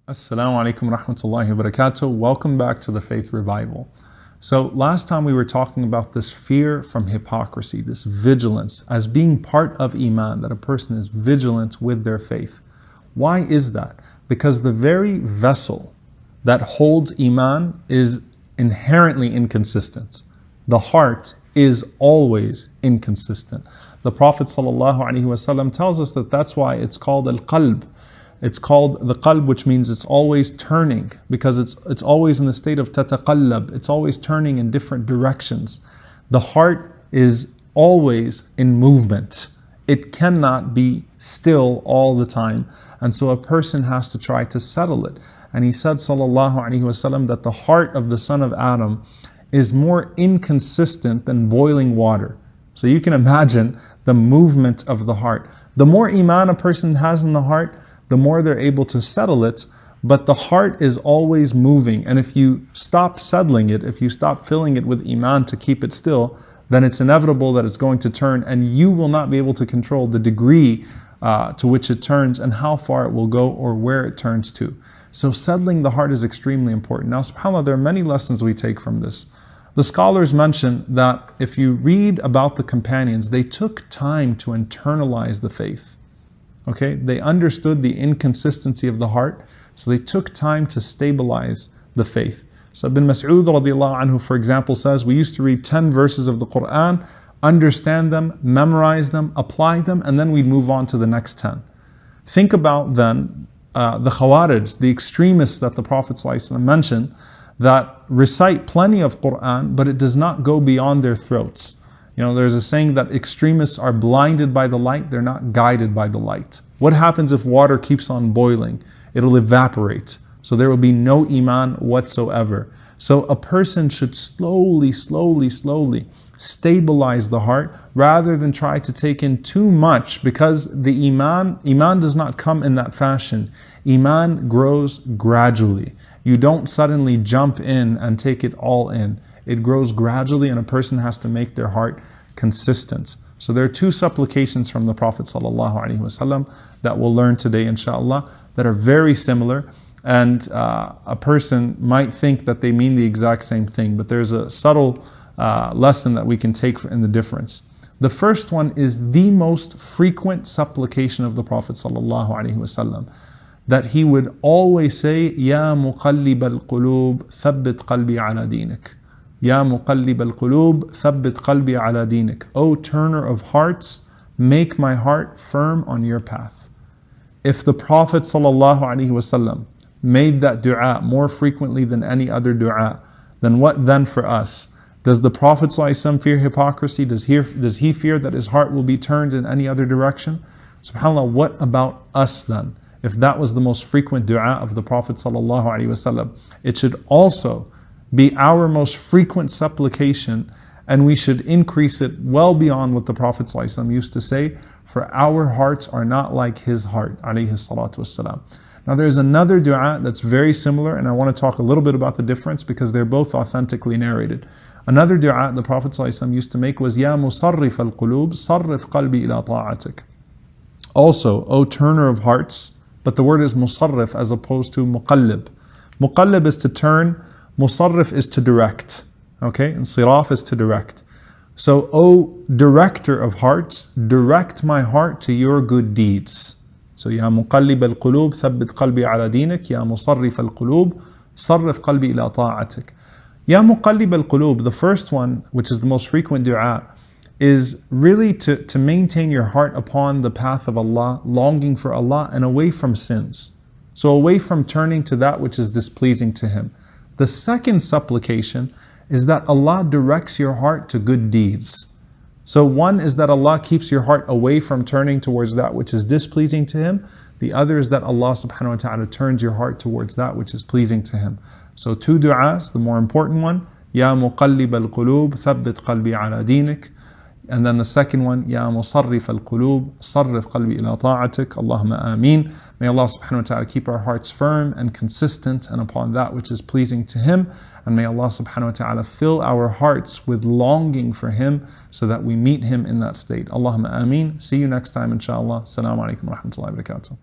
Assalamu alaikum rahmatullahi wa barakatuh. Welcome back to the Faith Revival. So last time we were talking about this fear from hypocrisy, this vigilance as being part of Iman, that a person is vigilant with their faith. Why is that? Because the very vessel that holds Iman is inherently inconsistent. The heart is always inconsistent. The Prophet ﷺ tells us that that's why it's called al-qalb. It's called the qalb, which means it's always turning, because it's always in the state of tataqallab. It's always turning in different directions. The heart is always in movement. It cannot be still all the time. And so a person has to try to settle it. And he said, sallallahu alaihi wasallam, that the heart of the son of Adam is more inconsistent than boiling water. So you can imagine the movement of the heart. The more iman a person has in the heart, the more they're able to settle it, but the heart is always moving. And if you stop settling it, if you stop filling it with iman to keep it still, then it's inevitable that it's going to turn, and you will not be able to control the degree to which it turns and how far it will go or where it turns to. So settling the heart is extremely important. Now, subhanAllah, there are many lessons we take from this. The scholars mention that if you read about the companions, they took time to internalize the faith. Okay, they understood the inconsistency of the heart, so they took time to stabilize the faith. So Ibn Mas'ud radiallahu anhu, for example, says, we used to read 10 verses of the Quran, understand them, memorize them, apply them, and then we'd move on to the next 10. Think about then the Khawarij, the extremists that the Prophet ﷺ mentioned, that recite plenty of Quran, but it does not go beyond their throats. You know, there's a saying that extremists are blinded by the light, they're not guided by the light. What happens if water keeps on boiling? It'll evaporate. So there will be no iman whatsoever. So a person should slowly stabilize the heart rather than try to take in too much, because the iman does not come in that fashion. Iman grows gradually. You don't suddenly jump in and take it all in. It grows gradually, and a person has to make their heart consistent. So there are two supplications from the Prophet ﷺ that we'll learn today, inshallah, that are very similar. And a person might think that they mean the exact same thing, but there's a subtle lesson that we can take in the difference. The first one is the most frequent supplication of the Prophet ﷺ, that he would always say, Ya muqallib al-qulub, thabbit qalbi ala dinik. Ya muqallib al-qulub, thabbit qalbi ala dinik. O turner of hearts, make my heart firm on your path. If the Prophet ﷺ made that dua more frequently than any other dua, then what then for us? Does the Prophet ﷺ fear hypocrisy? Does he fear that his heart will be turned in any other direction? SubhanAllah, what about us then? If that was the most frequent dua of the Prophet ﷺ, it should also be our most frequent supplication, and we should increase it well beyond what the Prophet ﷺ used to say, for our hearts are not like his heart, alayhi salatu wassalam. Now there's another dua that's very similar, and I want to talk a little bit about the difference because they're both authentically narrated. Another dua the Prophet ﷺ used to make was, Ya musarrif al-qulub, sarrif qalbi ila ta'atik. Also, O turner of hearts, but the word is musarrif as opposed to muqallib. Muqallib is to turn, musarrif is to direct. Okay, and siraf is to direct. So, O director of hearts, direct my heart to your good deeds. So, Ya muqallib al-qulub, thabbit qalbi ala dinik. Ya musarrif al-qulub, sarrif qalbi ila ta'atik. Ya muqallib al-qulub, the first one, which is the most frequent dua, is really to maintain your heart upon the path of Allah, longing for Allah and away from sins. So away from turning to that which is displeasing to Him. The second supplication is that Allah directs your heart to good deeds. So one is that Allah keeps your heart away from turning towards that which is displeasing to Him. The other is that Allah subhanahu wa ta'ala turns your heart towards that which is pleasing to Him. So two du'as, the more important one, Ya muqallib al-qulub, thabbit qalbi ala dinik. And then the second one, Ya musarrif al-qulub, sarrif qalbi ila ta'atik. Allahumma ameen. May Allah subhanahu wa ta'ala keep our hearts firm and consistent and upon that which is pleasing to Him. And may Allah subhanahu wa ta'ala fill our hearts with longing for Him so that we meet Him in that state. Allahumma ameen. See you next time, inshallah. Assalamu alaikum wa rahmatullahi wa barakatuh.